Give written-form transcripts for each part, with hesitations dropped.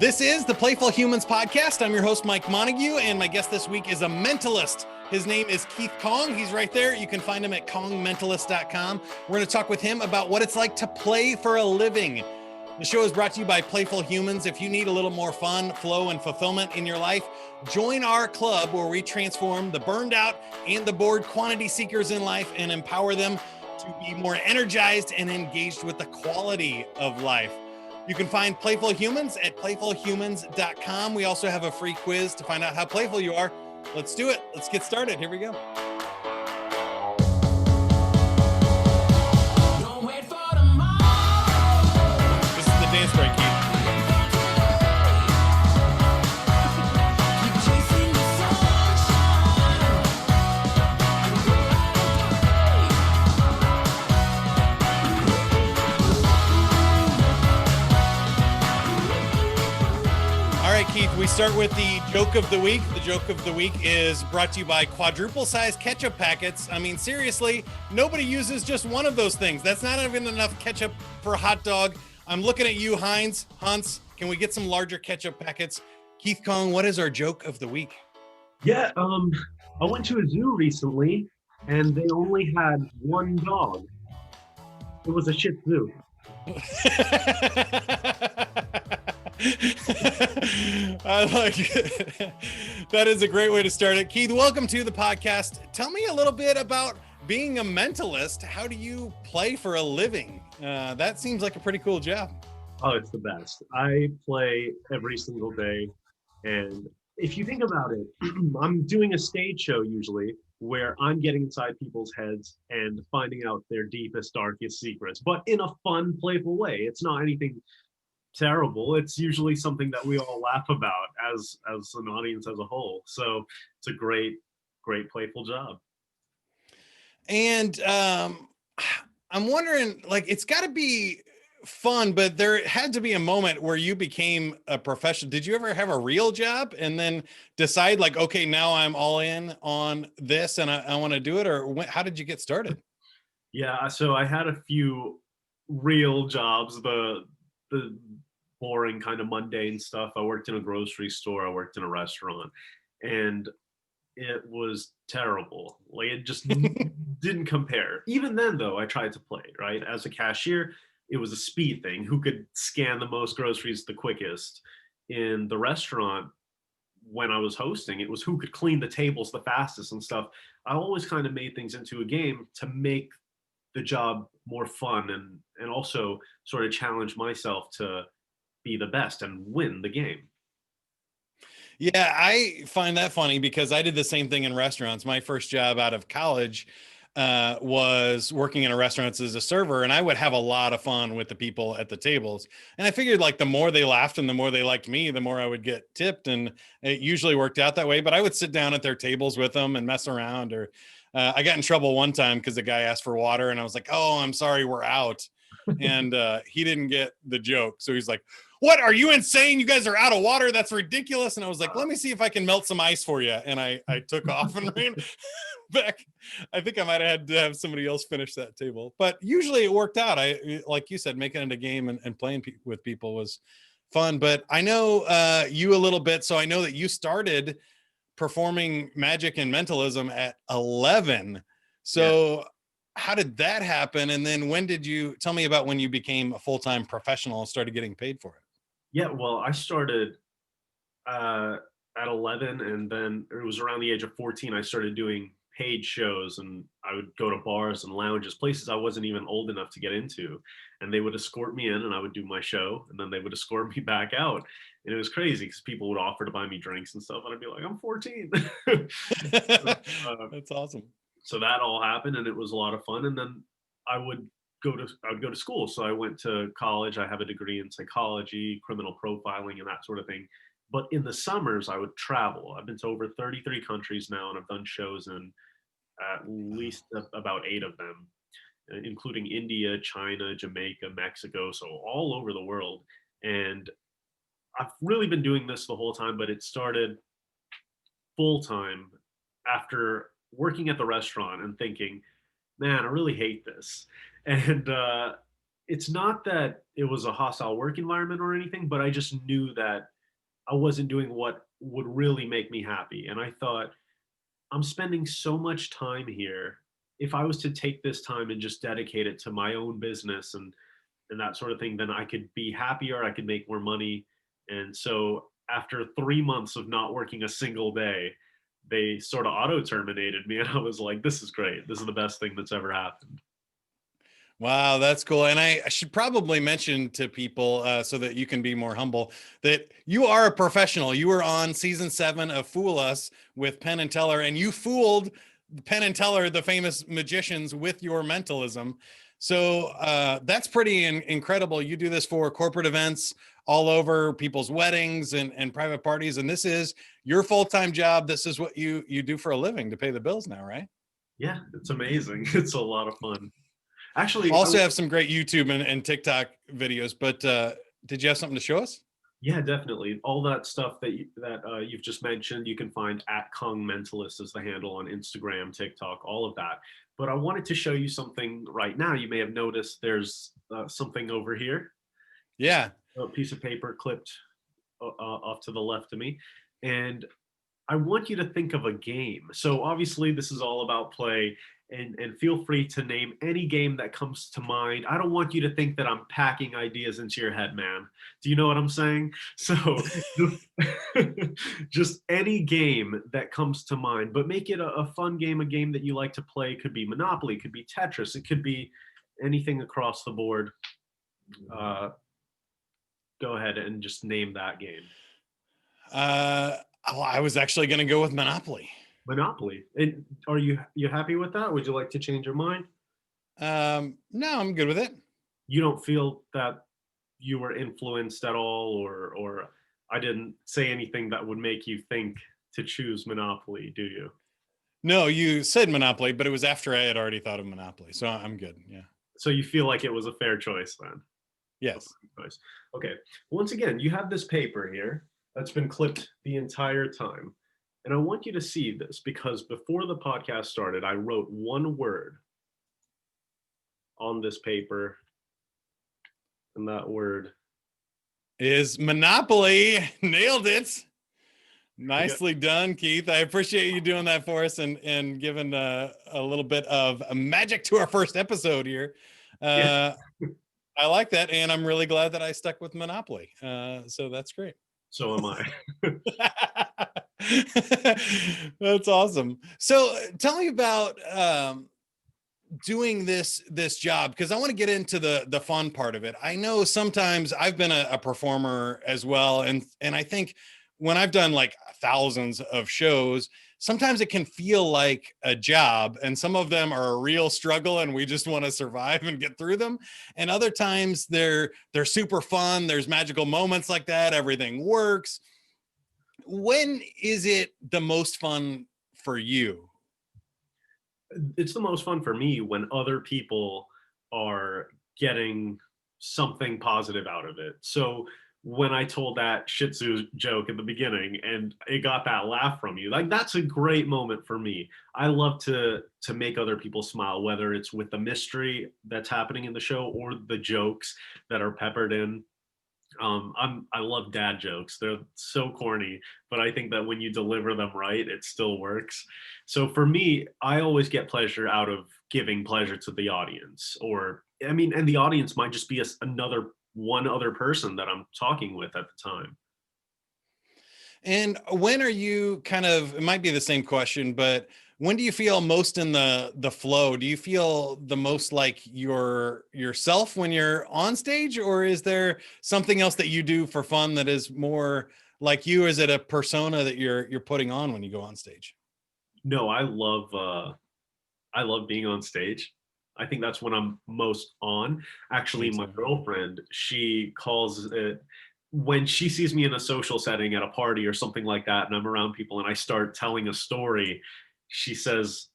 This is the Playful Humans podcast. I'm your host, Mike Montague, and my guest this week is a mentalist. His name is Keith Kong. He's right there. You can find him at kongmentalist.com. We're going to talk with him about what it's like to play for a living. The show is brought to you by Playful Humans. If you need a little more fun, flow, and fulfillment in your life, join our club where we transform the burned out and the bored quantity seekers in life and empower them to be more energized and engaged with the quality of life. You can find Playful Humans at playfulhumans.com. We also have a free quiz to find out how playful you are. Let's do it. Let's get started. Here we go. This is the dance break, Keith. Keith, we start with the joke of the week. The joke of the week is brought to you by quadruple-sized ketchup packets. I mean, seriously, nobody uses just one of those things. That's not even enough ketchup for a hot dog. I'm looking at you, Hans. Can we get some larger ketchup packets? Keith Kong, what is our joke of the week? Yeah, I went to a zoo recently, and they only had one dog. It was a Shih Tzu. I like it. That is a great way to start it. Keith, welcome to the podcast. Tell me a little bit about being a mentalist. How do you play for a living? That seems like a pretty cool job. Oh, it's the best. I play every single day. And if you think about it, I'm doing a stage show usually where I'm getting inside people's heads and finding out their deepest, darkest secrets, but in a fun, playful way. It's not anything terrible. It's usually something that we all laugh about as an audience as a whole. So it's a great playful job. And I'm wondering, like, it's got to be fun, but there had to be a moment where you became a professional. Did you ever have a real job and then decide like, okay, now I'm all in on this and I want to do it? Or how did you get started? Yeah, so I had a few real jobs. The boring kind of mundane stuff. I worked in a grocery store. I worked in a restaurant, and it was terrible. Like, it just didn't compare. Even then, though, I tried to play, right? As a cashier, it was a speed thing. Who could scan the most groceries the quickest? In the restaurant, when I was hosting, it was who could clean the tables the fastest and stuff. I always kind of made things into a game to make the job more fun and also sort of challenge myself to be the best and win the game. Yeah, I find that funny because I did the same thing in restaurants. My first job out of college was working in a restaurant as a server, and I would have a lot of fun with the people at the tables. And I figured like the more they laughed and the more they liked me, the more I would get tipped. And it usually worked out that way. But I would sit down at their tables with them and mess around. Or I got in trouble one time because the guy asked for water, and I was like, "Oh, I'm sorry, we're out." And he didn't get the joke, so he's like, "What, are you insane? You guys are out of water? That's ridiculous." And I was like, "Let me see if I can melt some ice for you." And I took off and ran back. I think I might have had to have somebody else finish that table, but usually it worked out. Like you said, making it a game and playing with people was fun. But I know you a little bit, so I know that you started performing magic and mentalism at 11. So yeah. How did that happen? And then when did you tell me about when you became a full-time professional and started getting paid for it? Yeah, well, I started at 11, and then it was around the age of 14, I started doing paid shows, and I would go to bars and lounges, places I wasn't even old enough to get into, and they would escort me in and I would do my show, and then they would escort me back out. And it was crazy because people would offer to buy me drinks and stuff, and I'd be like, I'm 14. That's awesome. So that all happened, and it was a lot of fun. And then I would go to school. So I went to college. I have a degree in psychology, criminal profiling, and that sort of thing. But in the summers, I would travel. I've been to over 33 countries now, and I've done shows in at least about 8 of them, including India, China, Jamaica, Mexico, so all over the world. And I've really been doing this the whole time, but it started full time after working at the restaurant and thinking, man, I really hate this. And it's not that it was a hostile work environment or anything, but I just knew that I wasn't doing what would really make me happy. And I thought, I'm spending so much time here. If I was to take this time and just dedicate it to my own business and that sort of thing, then I could be happier, I could make more money. And so after 3 months of not working a single day, they sort of auto terminated me. And I was like, this is great. This is the best thing that's ever happened. Wow, that's cool. And I should probably mention to people so that you can be more humble that you are a professional. You were on season 7 of Fool Us with Penn and Teller, and you fooled Penn and Teller, the famous magicians, with your mentalism. So that's pretty incredible. You do this for corporate events all over, people's weddings and private parties. And this is your full-time job. This is what you do for a living to pay the bills now, right? Yeah, it's amazing. It's a lot of fun. Actually, Also have some great YouTube and TikTok videos, but did you have something to show us? yeah, definitely. All that stuff that you've just mentioned, you can find at Kung Mentalist as the handle on Instagram, TikTok, all of that. But I wanted to show you something right now. You may have noticed there's something over here, just Yeah. a piece of paper clipped off to the left of me, and I want you to think of a game. So obviously this is all about play, and feel free to name any game that comes to mind. I don't want you to think that I'm packing ideas into your head, man. Do you know what I'm saying? So just, just any game that comes to mind, but make it a fun game, a game that you like to play. It could be Monopoly, it could be Tetris, it could be anything across the board. Uh, Go ahead and just name that game. I was actually going to go with Monopoly. Monopoly. And are you happy with that? Would you like to change your mind? No, I'm good with it. You don't feel that you were influenced at all, or I didn't say anything that would make you think to choose Monopoly, do you? No, you said Monopoly, but it was after I had already thought of Monopoly, so I'm good. Yeah. So you feel like it was a fair choice then? Yes. Choice. Okay. Once again, you have this paper here that's been clipped the entire time. And I want you to see this because before the podcast started, I wrote one word on this paper, and that word Is Monopoly. Nailed it. I got, Nicely done, Keith. I appreciate you doing that for us and giving a little bit of magic to our first episode here. yeah, I like that, and I'm really glad that I stuck with Monopoly. So that's great. so am I. That's awesome. So tell me about doing this job, because I want to get into the fun part of it. I know sometimes I've been a performer as well, and I think when I've done like thousands of shows, sometimes it can feel like a job, and some of them are a real struggle and we just want to survive and get through them, and other times they're super fun. There's magical moments like that, everything works. When is it the most fun for you? It's the most fun for me when other people are getting something positive out of it. So when I told that Shih Tzu joke at the beginning and it got that laugh from you, like that's a great moment for me. I love to make other people smile, whether it's with the mystery that's happening in the show or the jokes that are peppered in. I love dad jokes. They're so corny, but I think that when you deliver them right, it still works. So for me, I always get pleasure out of giving pleasure to the audience. Or I mean, and the audience might just be another one other person that I'm talking with at the time. And when are you kind of, it might be the same question, but when do you feel most in the flow? Do you feel the most like yourself when you're on stage, or is there something else that you do for fun that is more like you? Is it a persona that you're putting on when you go on stage? No, I love being on stage. I think that's when I'm most on. Me Actually, my too. girlfriend, she calls it when she sees me in a social setting at a party or something like that, and I'm around people and I start telling a story, she says,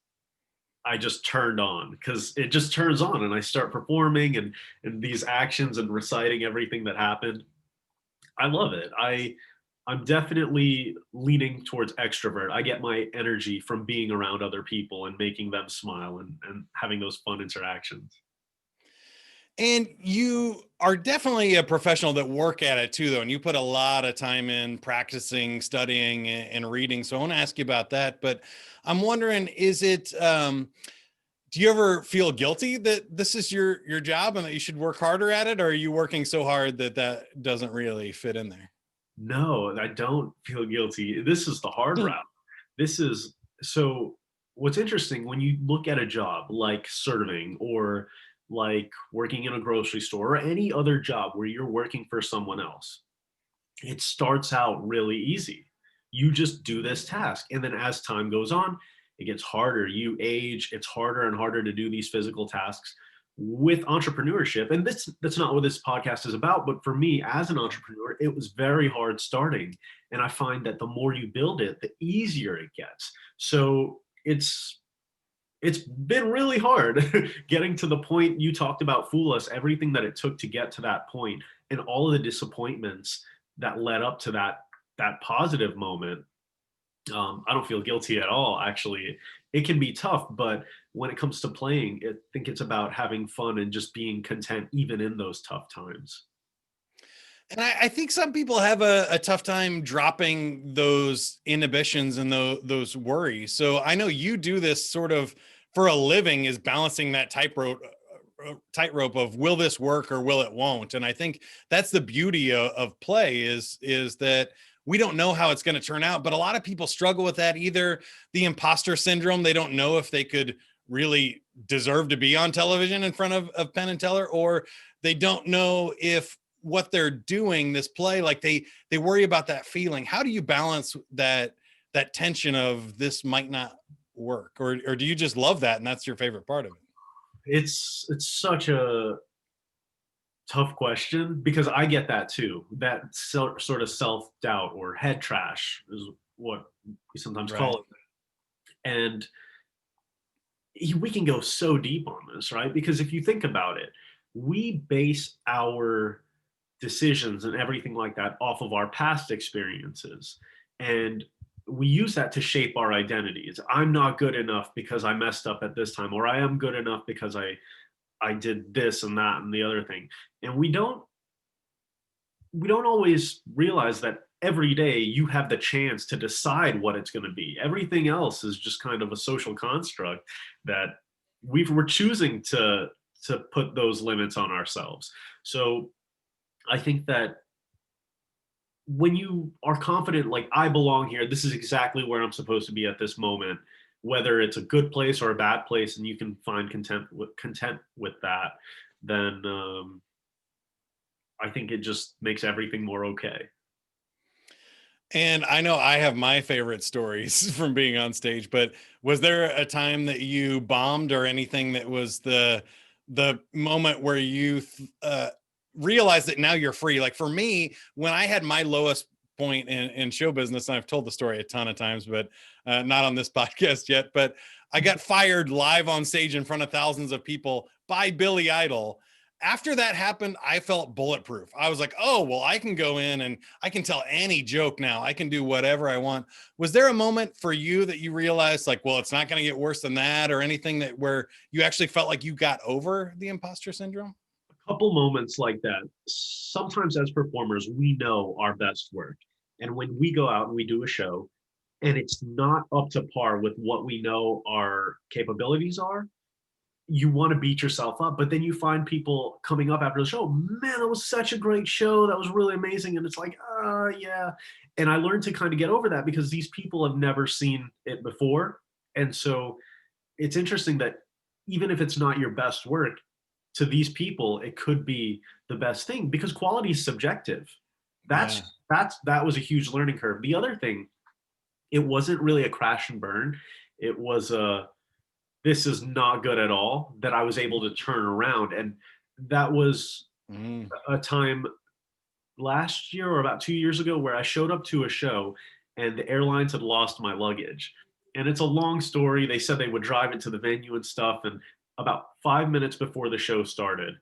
I just turned on because it just turns on and I start performing and these actions and reciting everything that happened. I love it. I'm definitely leaning towards extrovert. I get my energy from being around other people and making them smile and having those fun interactions. And you are definitely a professional that work at it too, though. And you put a lot of time in practicing, studying, and reading. So I want to ask you about that. But I'm wondering, do you ever feel guilty that this is your job and that you should work harder at it? Or are you working so hard that that doesn't really fit in there? No, I don't feel guilty. This is the hard Hmm. route. This is so what's interesting when you look at a job like serving or like working in a grocery store or any other job where you're working for someone else, it starts out really easy. You just do this task. And then as time goes on, it gets harder. You age, it's harder and harder to do these physical tasks with entrepreneurship. And that's not what this podcast is about. But for me as an entrepreneur, it was very hard starting. And I find that the more you build it, the easier it gets. So it's been really hard getting to the point you talked about. Fool Us, everything that it took to get to that point and all of the disappointments that led up to that positive moment. I don't feel guilty at all, actually. It can be tough, but when it comes to playing, I think it's about having fun and just being content even in those tough times. And I think some people have a tough time dropping those inhibitions and those worries. So I know you do this sort of for a living, is balancing that tightrope of will this work or will it won't. And I think that's the beauty of play is that we don't know how it's going to turn out. But a lot of people struggle with that, either the imposter syndrome. They don't know if they could really deserve to be on television in front of Penn and Teller, or they don't know if what they're doing, this play, like they worry about that feeling. How do you balance that tension of this might not work, or do you just love that and that's your favorite part of it? It's such a tough question because I get that too. That sort of self doubt or head trash is what we sometimes call Right. it. And we can go so deep on this, right? Because if you think about it, we base our decisions and everything like that off of our past experiences. And we use that to shape our identities. I'm not good enough because I messed up at this time, or I am good enough because I did this and that and the other thing. And we don't always realize that every day you have the chance to decide what it's going to be. Everything else is just kind of a social construct that we're choosing to put those limits on ourselves. So I think that when you are confident, like I belong here, this is exactly where I'm supposed to be at this moment, whether it's a good place or a bad place, and you can find content with that, then I think it just makes everything more okay. And I know I have my favorite stories from being on stage, but was there a time that you bombed or anything that was the moment where you realized that now you're free? Like for me, when I had my lowest point in show business, and I've told the story a ton of times, but not on this podcast yet, but I got fired live on stage in front of thousands of people by Billy Idol. After that happened, I felt bulletproof. I was like, oh, well, I can go in and I can tell any joke now. I can do whatever I want. Was there a moment for you that you realized, like, well, it's not going to get worse than that, or anything that where you actually felt like you got over the imposter syndrome? Couple moments like that. Sometimes as performers, we know our best work. And when we go out and we do a show and it's not up to par with what we know our capabilities are, you want to beat yourself up. But then you find people coming up after the show, man, that was such a great show. That was really amazing. And it's like, yeah. And I learned to kind of get over that because these people have never seen it before. And so it's interesting that even if it's not your best work, to these people it could be the best thing because quality is subjective. Yeah. That was a huge learning curve. The other thing, it wasn't really a crash and burn. It was a this is not good at all that I was able to turn around. And that was Mm. a time last year or about 2 years ago where I showed up to a show and the airlines had lost my luggage. And it's a long story. They said they would drive it to the venue and stuff. And about 5 minutes before the show started,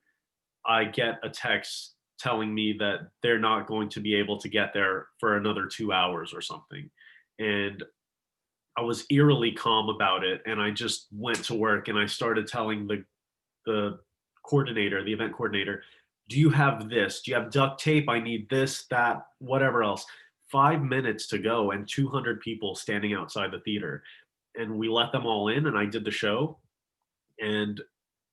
I get a text telling me that they're not going to be able to get there for another 2 hours or something. And I was eerily calm about it. And I just went to work and I started telling the coordinator, the event coordinator, do you have this? Do you have duct tape? I need this, that, whatever else. 5 minutes to go and 200 people standing outside the theater. And we let them all in and I did the show. And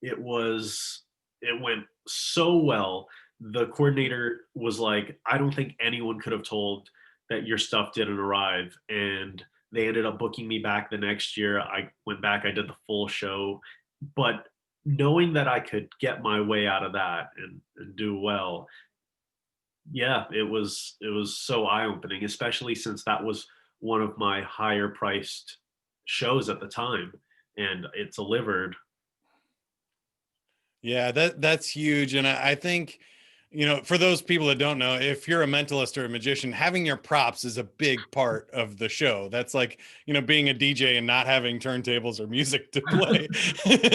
it went so well. The coordinator was like, I don't think anyone could have told that your stuff didn't arrive. And they ended up booking me back the next year. I went back, I did the full show. But knowing that I could get my way out of that and do well, yeah, it was so eye-opening, especially since that was one of my higher priced shows at the time and it delivered. Yeah, that's huge. And I think, for those people that don't know, if you're a mentalist or a magician, having your props is a big part of the show. That's like, being a DJ and not having turntables or music to play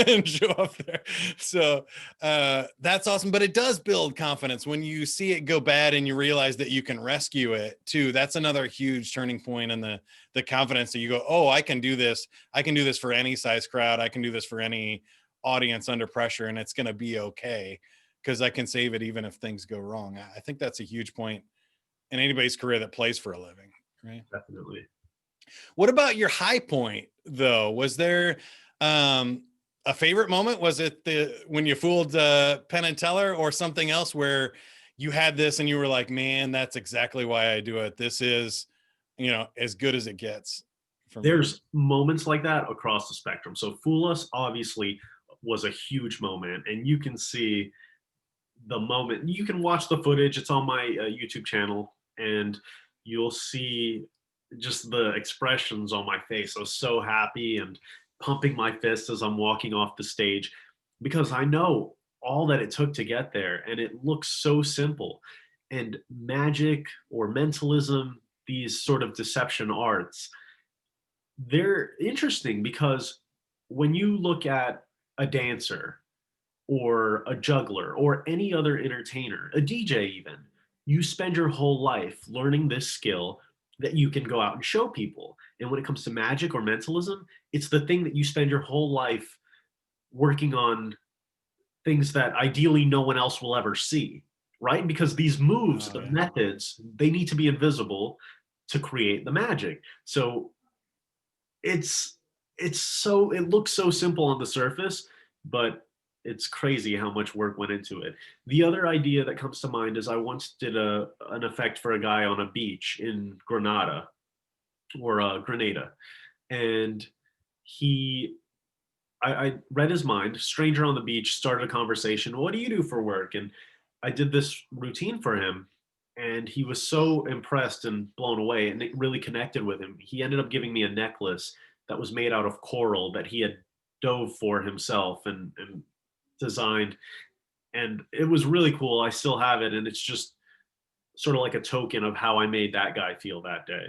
and show up there. So that's awesome. But it does build confidence when you see it go bad and you realize that you can rescue it too. That's another huge turning point in the confidence that you go, oh, I can do this. I can do this for any size crowd. I can do this for any audience under pressure, and it's going to be okay because I can save it even if things go wrong. I think that's a huge point in anybody's career that plays for a living, right? Definitely. What about your high point though? Was there a favorite moment? Was it when you fooled Penn and Teller, or something else where you had this and you were like, man, that's exactly why I do it. This is, as good as it gets for me. There's moments like that across the spectrum. So Fool Us obviously was a huge moment, and you can see the moment. You can watch the footage. It's on my YouTube channel, and you'll see just the expressions on my face. I was so happy and pumping my fist as I'm walking off the stage because I know all that it took to get there, and it looks so simple. And magic or mentalism, these sort of deception arts, they're interesting because when you look at a dancer or a juggler or any other entertainer, a DJ even, you spend your whole life learning this skill that you can go out and show people. And when it comes to magic or mentalism, it's the thing that you spend your whole life working on, things that ideally no one else will ever see, right? Because these moves, Oh, the yeah. methods, they need to be invisible to create the magic. So it's it looks so simple on the surface, but it's crazy how much work went into it. The other idea that comes to mind is I once did an effect for a guy on a beach in Granada or Grenada, and he I read his mind. Stranger on the beach, started a conversation. What do you do for work? And I did this routine for him, and he was so impressed and blown away, and it really connected with him. He ended up giving me a necklace that was made out of coral that he had dove for himself and designed, and it was really cool. I still have it, and it's just sort of like a token of how I made that guy feel that day.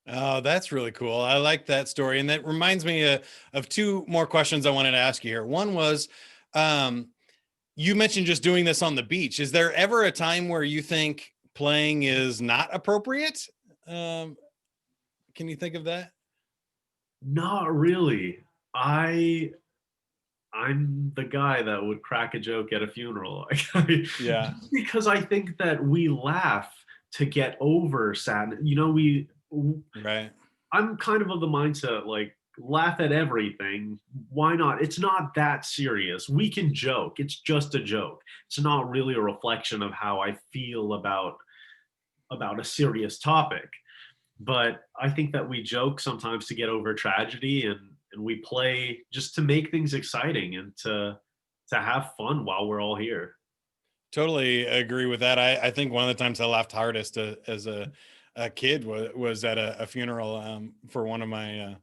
Oh, that's really cool. I like that story. And that reminds me of two more questions I wanted to ask you here. One was, um, you mentioned just doing this on the beach. Is there ever a time where you think playing is not appropriate? Um, can you think of that? Not really. I I'm the guy that would crack a joke at a funeral. Yeah. Just because I think that we laugh to get over sadness. Right. I'm kind of the mindset like laugh at everything. Why not? It's not that serious. We can joke. It's just a joke. It's not really a reflection of how I feel about a serious topic. But I think that we joke sometimes to get over tragedy, and we play just to make things exciting and to have fun while we're all here. Totally agree with that. I think one of the times I laughed hardest as a kid was at a funeral for one of my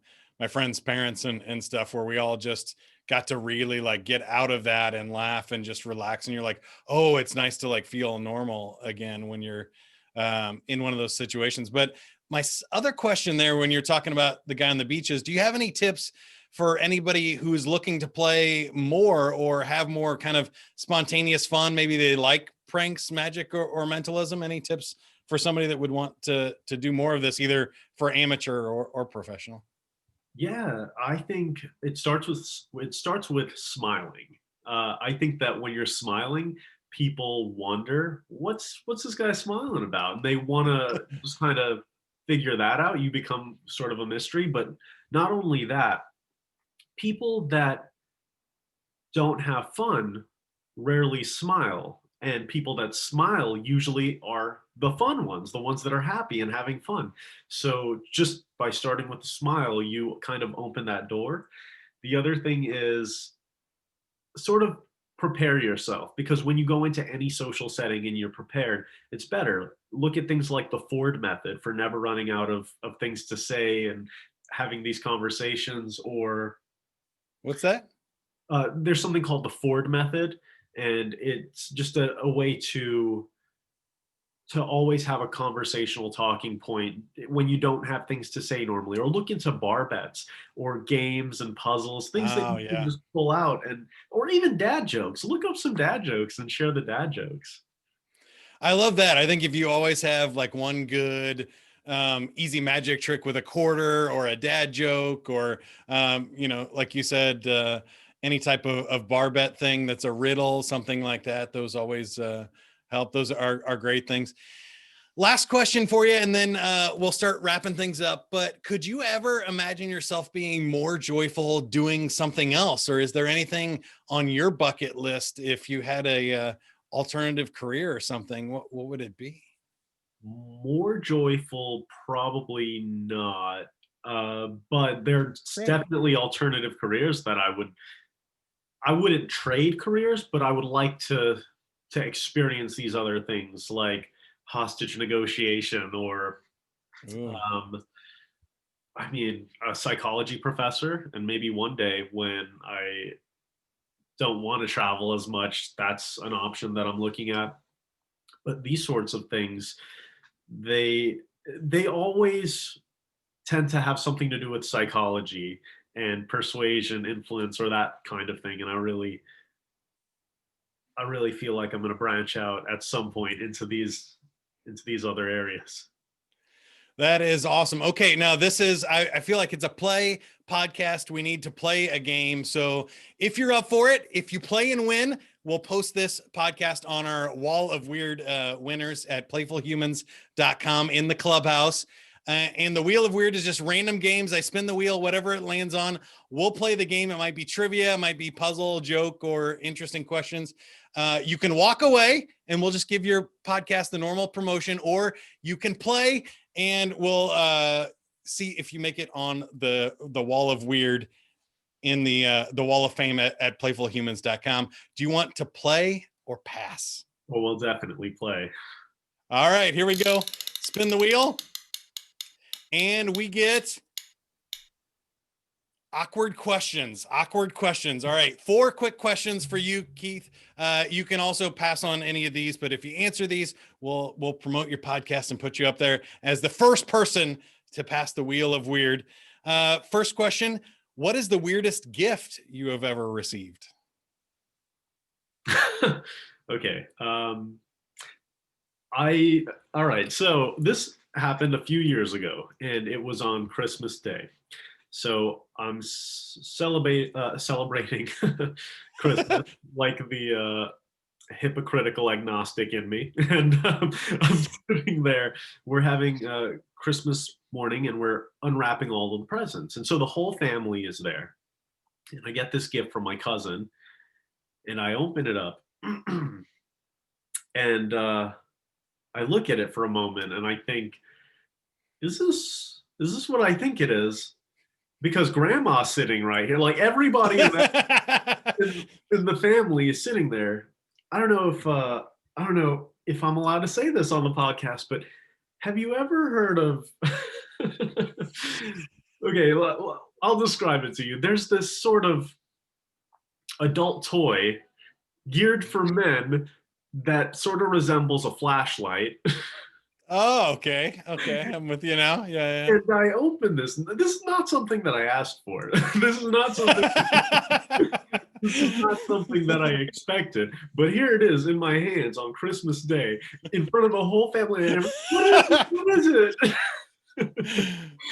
friend's parents and stuff, where we all just got to really like get out of that and laugh and just relax. And you're like, oh, it's nice to like feel normal again when you're in one of those situations. But my other question there, when you're talking about the guy on the beach, is do you have any tips for anybody who's looking to play more or have more kind of spontaneous fun? Maybe they like pranks, magic, or mentalism. Any tips for somebody that would want to do more of this, either for amateur or professional? Yeah, I think it starts with smiling. I think that when you're smiling, people wonder what's this guy smiling about, and they want to just kind of figure that out. You become sort of a mystery. But not only that, people that don't have fun rarely smile, and people that smile usually are the fun ones, the ones that are happy and having fun. So just by starting with a smile, you kind of open that door. The other thing is sort of prepare yourself, because when you go into any social setting and you're prepared, it's better. Look at things like the Ford method for never running out of things to say and having these conversations. Or What's that? there's something called the Ford method, and it's just a way to always have a conversational talking point when you don't have things to say normally. Or look into bar bets or games and puzzles, things that Oh you can yeah. just pull out. And or even dad jokes. Look up some dad jokes and share the dad jokes. I love that. I think if you always have like one good easy magic trick with a quarter or a dad joke, or like you said, any type of bar bet thing that's a riddle, something like that, those always help. Those are great things. Last question for you, and then we'll start wrapping things up. But could you ever imagine yourself being more joyful doing something else? Or is there anything on your bucket list if you had a alternative career or something? What would it be? More joyful, probably not. But there's Great. definitely alternative careers that I wouldn't trade careers, but I would like to experience these other things like hostage negotiation, or Ooh. um, I mean, a psychology professor. And maybe one day when I don't want to travel as much, that's an option that I'm looking at. But these sorts of things, they they always tend to have something to do with psychology and persuasion, influence, or that kind of thing. And I really feel like I'm going to branch out at some point into these other areas. That is awesome. Okay, now this is, I feel like it's a play podcast. We need to play a game. So if you're up for it, if you play and win, we'll post this podcast on our wall of weird winners at playfulhumans.com in the clubhouse. And the wheel of weird is just random games. I spin the wheel, whatever it lands on, we'll play the game. It might be trivia, it might be puzzle, joke, or interesting questions. You can walk away and we'll just give your podcast the normal promotion, or you can play and we'll see if you make it on the wall of weird in the wall of fame at playfulhumans.com. Do you want to play or pass? Well, we'll definitely play. All right, here we go. Spin the wheel. And we get awkward questions. All right, 4 quick questions for you, Keith. You can also pass on any of these, but if you answer these, we'll promote your podcast and put you up there as the first person to pass the wheel of weird. First question: what is the weirdest gift you have ever received? Okay. All right. So this happened a few years ago, and it was on Christmas Day. So I'm celebrating Christmas like the hypocritical agnostic in me, and I'm sitting there. We're having Christmas morning, and we're unwrapping all of the presents, and so the whole family is there. And I get this gift from my cousin, and I open it up, and I look at it for a moment, and I think, is this what I think it is? Because grandma's sitting right here. Like everybody in the family is sitting there. I don't know if I'm allowed to say this on the podcast, but have you ever heard of okay, I'll describe it to you. There's this sort of adult toy geared for men that sort of resembles a flashlight. Oh, okay. I'm with you now. Yeah. And I open this. This is not something that I asked for. This is not something. This is not something that I expected. But here it is in my hands on Christmas Day, in front of a whole family. And what is it? What is it?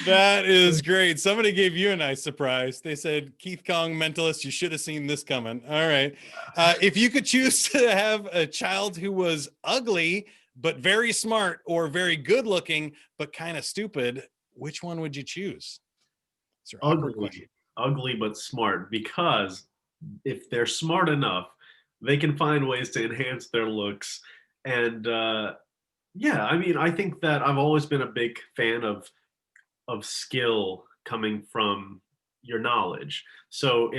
That is great. Somebody gave you a nice surprise. They said, Keith Kong, mentalist, you should have seen this coming. All right. If you could choose to have a child who was ugly, but very smart, or very good looking, but kind of stupid, which one would you choose? It's your awkward question. Ugly but smart, because if they're smart enough, they can find ways to enhance their looks. And yeah, I mean, I think that I've always been a big fan of skill coming from your knowledge. So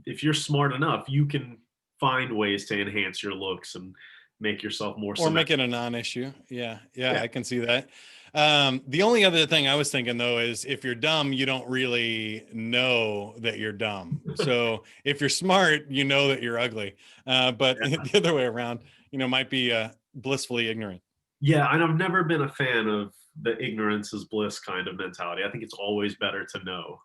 if you're smart enough, you can find ways to enhance your looks and make yourself more Or make symmetrical. it a non-issue. Yeah, Yeah. I can see that. The only other thing I was thinking though is if you're dumb, you don't really know that you're dumb. So if you're smart, you know that you're ugly. But Yeah. the other way around, might be blissfully ignorant. Yeah, and I've never been a fan of the ignorance is bliss kind of mentality. I think it's always better to know.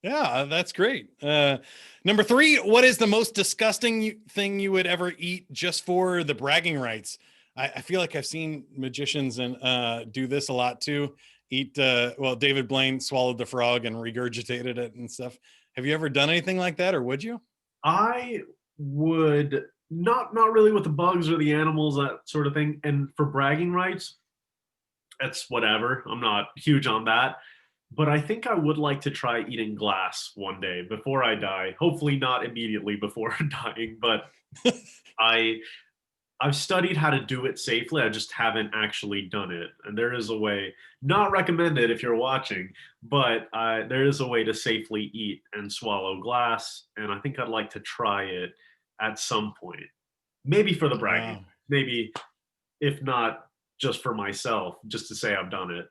Yeah, that's great. Number three, what is the most disgusting thing you would ever eat just for the bragging rights? I feel like I've seen magicians and do this a lot too. Eat, well, David Blaine swallowed the frog and regurgitated it and stuff. Have you ever done anything like that, or would you? I would not really with the bugs or the animals, that sort of thing. And for bragging rights, it's whatever. I'm not huge on that. But I think I would like to try eating glass one day before I die. Hopefully not immediately before dying, but I I've studied how to do it safely. I just haven't actually done it. And there is a way, not recommended if you're watching, but there is a way to safely eat and swallow glass. And I think I'd like to try it at some point. Maybe for the bragging, Wow. maybe if not just for myself, just to say I've done it.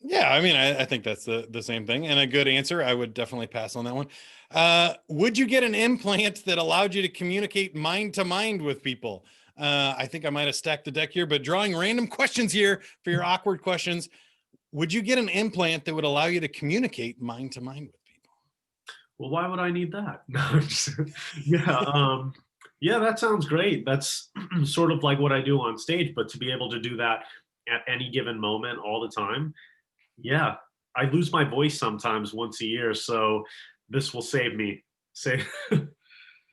Yeah, I mean, I think that's the same thing, and a good answer. I would definitely pass on that one. Would you get an implant that allowed you to communicate mind to mind with people? I think I might have stacked the deck here, but drawing random questions here for your awkward questions. Would you get an implant that would allow you to communicate mind to mind with people? Well, why would I need that? No, yeah, yeah, that sounds great. That's sort of like what I do on stage, but to be able to do that at any given moment all the time, yeah, I lose my voice sometimes once a year, so this will save me. Save.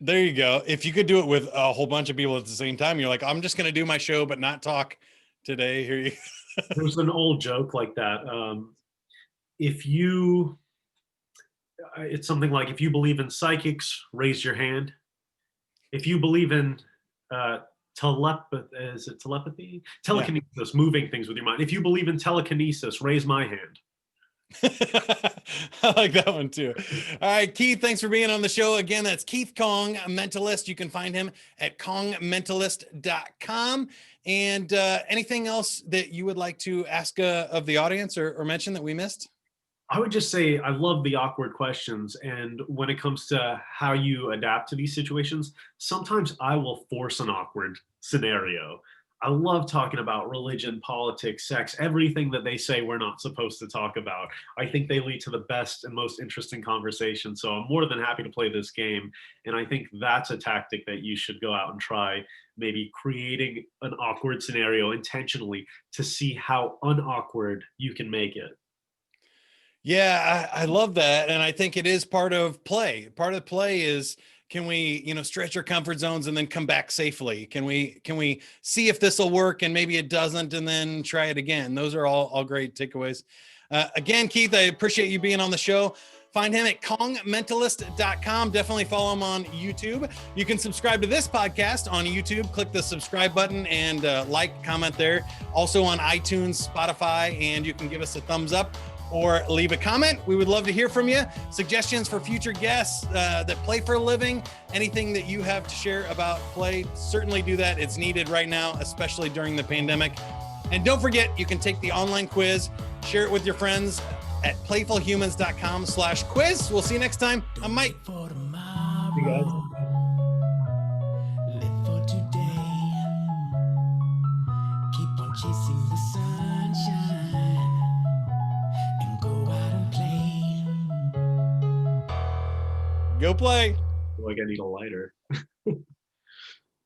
There you go. If you could do it with a whole bunch of people at the same time, you're like, I'm just going to do my show, but not talk today. Here you There's an old joke like that. If you, it's something like, if you believe in psychics, raise your hand. If you believe in uh, telepathy, is it telepathy? Yeah. Telekinesis, moving things with your mind. If you believe in telekinesis, raise my hand. I like that one too. All right, Keith, thanks for being on the show. Again, that's Keith Kong, a mentalist. You can find him at kongmentalist.com. And anything else that you would like to ask of the audience or mention that we missed? I would just say I love the awkward questions. And when it comes to how you adapt to these situations, sometimes I will force an awkward scenario. I love talking about religion, politics, sex, everything that they say we're not supposed to talk about. I think they lead to the best and most interesting conversation. So I'm more than happy to play this game. And I think that's a tactic that you should go out and try, maybe creating an awkward scenario intentionally to see how unawkward you can make it. Yeah, I love that. And I think it is part of play. Part of play is, can we, stretch our comfort zones and then come back safely? Can we see if this will work and maybe it doesn't and then try it again? Those are all great takeaways. Again, Keith, I appreciate you being on the show. Find him at kongmentalist.com. Definitely follow him on YouTube. You can subscribe to this podcast on YouTube. Click the subscribe button and like, comment there. Also on iTunes, Spotify, and you can give us a thumbs up or leave a comment. We would love to hear from you. Suggestions for future guests that play for a living, anything that you have to share about play, certainly do that. It's needed right now, especially during the pandemic. And don't forget, you can take the online quiz, share it with your friends at playfulhumans.com/quiz. We'll see you next time. I'm Mike. You guys. Live for today. Keep on chasing the sunshine and go out and play. Go play. Like I need a lighter.